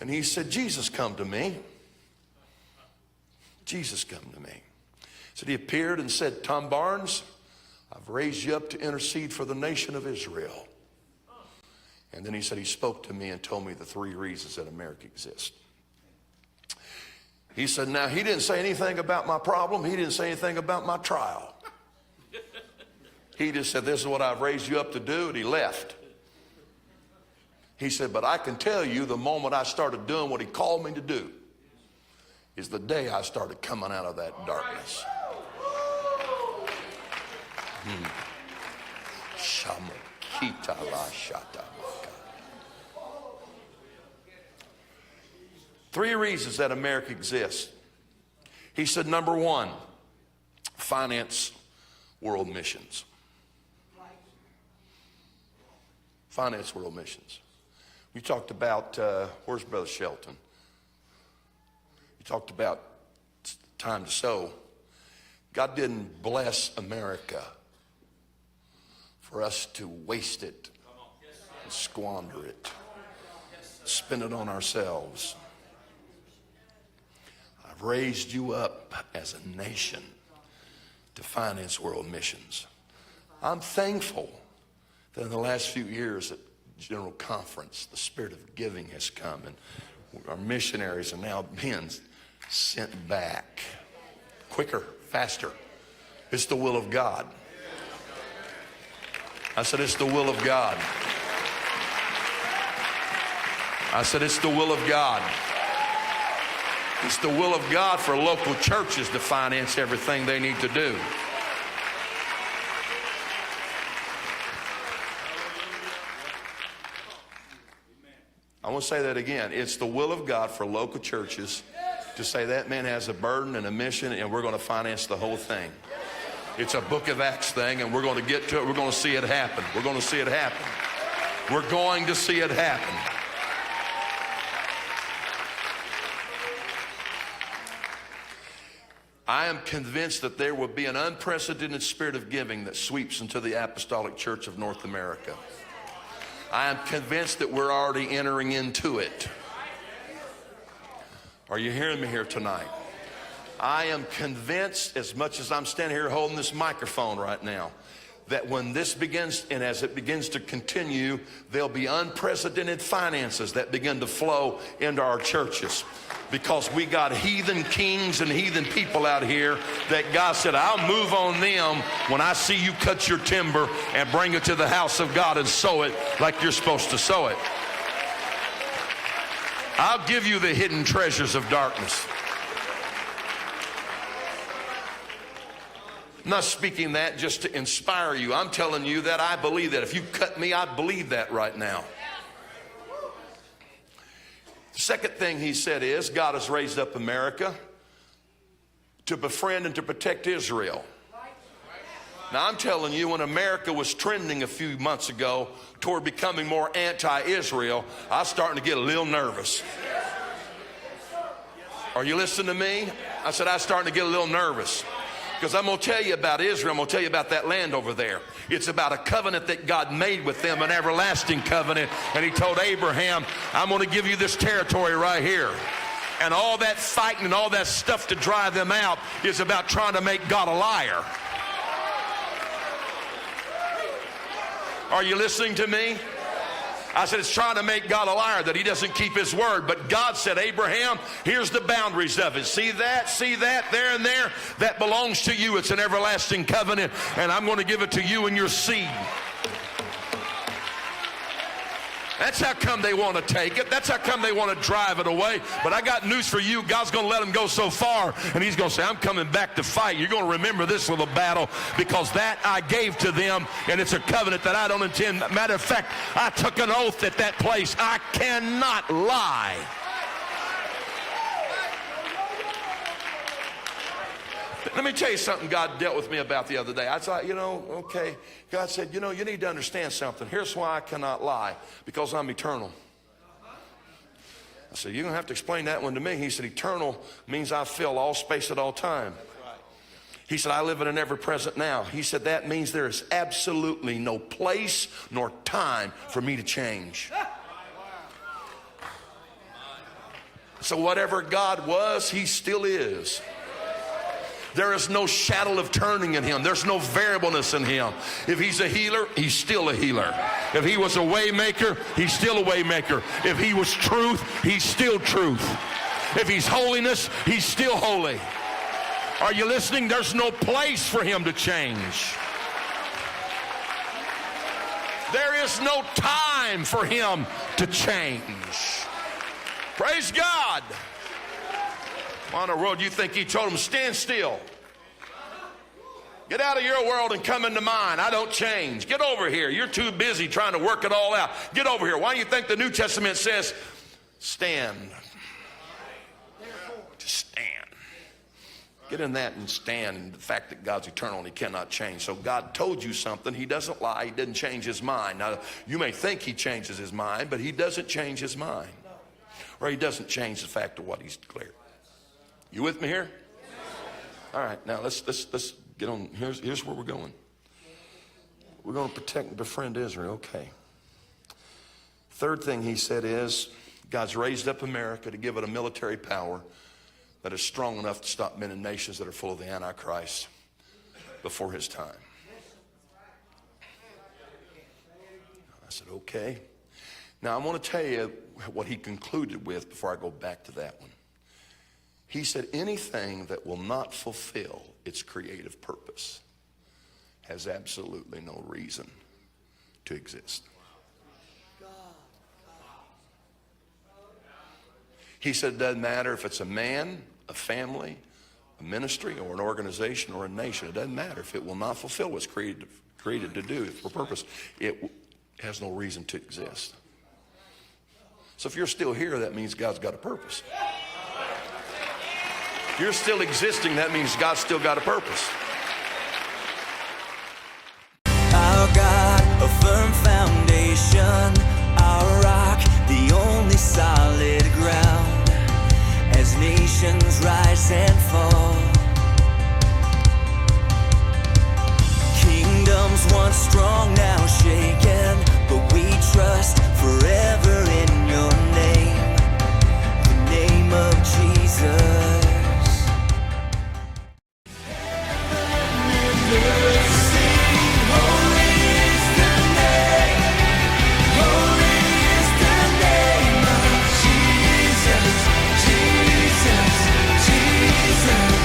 And he said, Jesus come to me. Jesus come to me. So he appeared and said, Tom Barnes, I've raised you up to intercede for the nation of Israel. And then he said he spoke to me and told me the 3 reasons that America exists. He said, now he didn't say anything about my problem. He didn't say anything about my trial. He just said, this is what I've raised you up to do, and he left. He said, but I can tell you the moment I started doing what he called me to do is the day I started coming out of that darkness. Three reasons that America exists. He said, number 1, finance world missions. Finance world missions. We talked about, where's Brother Shelton? You talked about time to sow. God didn't bless America for us to waste it and squander it, spend it on ourselves. I've raised you up as a nation to finance world missions. I'm thankful that in the last few years at General Conference, the spirit of giving has come, and our missionaries are now being sent back quicker, faster. It's the will of God. I said, it's the will of God. I said, it's the will of God. It's the will of God for local churches to finance everything they need to do. I want to say that again. It's the will of God for local churches to say that man has a burden and a mission, and we're going to finance the whole thing. It's a Book of Acts thing, and we're going to get to it. We're going to see it happen. We're going to see it happen. We're going to see it happen. I am convinced that there will be an unprecedented spirit of giving that sweeps into the Apostolic Church of North America. I am convinced that we're already entering into it. Are you hearing me here tonight? I am convinced, as much as I'm standing here holding this microphone right now, that when this begins, and as it begins to continue, there'll be unprecedented finances that begin to flow into our churches. Because we got heathen kings and heathen people out here that God said, I'll move on them when I see you cut your timber and bring it to the house of God and sow it like you're supposed to sow it. I'll give you the hidden treasures of darkness. I'm not speaking that just to inspire you. I'm telling you that I believe that. If you cut me, I believe that right now. The second thing he said is God has raised up America to befriend and to protect Israel. Now I'm telling you, when America was trending a few months ago toward becoming more anti-Israel, I was starting to get a little nervous. Are you listening to me? I said I was starting to get a little nervous. Because I'm going to tell you about Israel. I'm going to tell you about that land over there. It's about a covenant that God made with them, an everlasting covenant. And he told Abraham, I'm going to give you this territory right here. And all that fighting and all that stuff to drive them out is about trying to make God a liar. Are you listening to me? I said it's trying to make God a liar, that he doesn't keep his word. But God said, Abraham, here's the boundaries of it. See that, there and there? That belongs to you. It's an everlasting covenant, and I'm going to give it to you and your seed. That's how come they want to take it. That's how come they want to drive it away. But I got news for you. God's going to let them go so far, and he's going to say, I'm coming back to fight. You're going to remember this little battle, because that I gave to them, and it's a covenant that I don't intend. Matter of fact, I took an oath at that place. I cannot lie. Let me tell you something God dealt with me about the other day. I thought, okay. God said, you need to understand something. Here's why I cannot lie. Because I'm eternal. I said, you're going to have to explain that one to me. He said, eternal means I fill all space at all time. He said, I live in an ever-present now. He said, that means there is absolutely no place nor time for me to change. So whatever God was, he still is. There is no shadow of turning in him. There's no variableness in him. If he's a healer, he's still a healer. If he was a way maker, he's still a way maker. If he was truth, he's still truth. If he's holiness, he's still holy. Are you listening? There's no place for him to change. There is no time for him to change. Praise God. Why in the world do you think he told him, stand still? Get out of your world and come into mine. I don't change. Get over here. You're too busy trying to work it all out. Get over here. Why do you think the New Testament says, stand? Just stand. Get in that and stand. And the fact that God's eternal and he cannot change. So God told you something. He doesn't lie. He didn't change his mind. Now, you may think he changes his mind, but he doesn't change his mind. Or he doesn't change the fact of what he's declared. You with me here? All right, now let's get on. Here's where we're going. We're going to protect and befriend Israel. Okay. Third thing he said is God's raised up America to give it a military power that is strong enough to stop men and nations that are full of the Antichrist before his time. I said, okay. Now I want to tell you what he concluded with before I go back to that one. He said anything that will not fulfill its creative purpose has absolutely no reason to exist. He said it doesn't matter if it's a man, a family, a ministry, or an organization, or a nation. It doesn't matter. If it will not fulfill what's created to do for purpose, it has no reason to exist. So if you're still here, that means God's got a purpose. If you're still existing, that means God's still got a purpose. Our God, a firm foundation, our rock, the only solid ground. As nations rise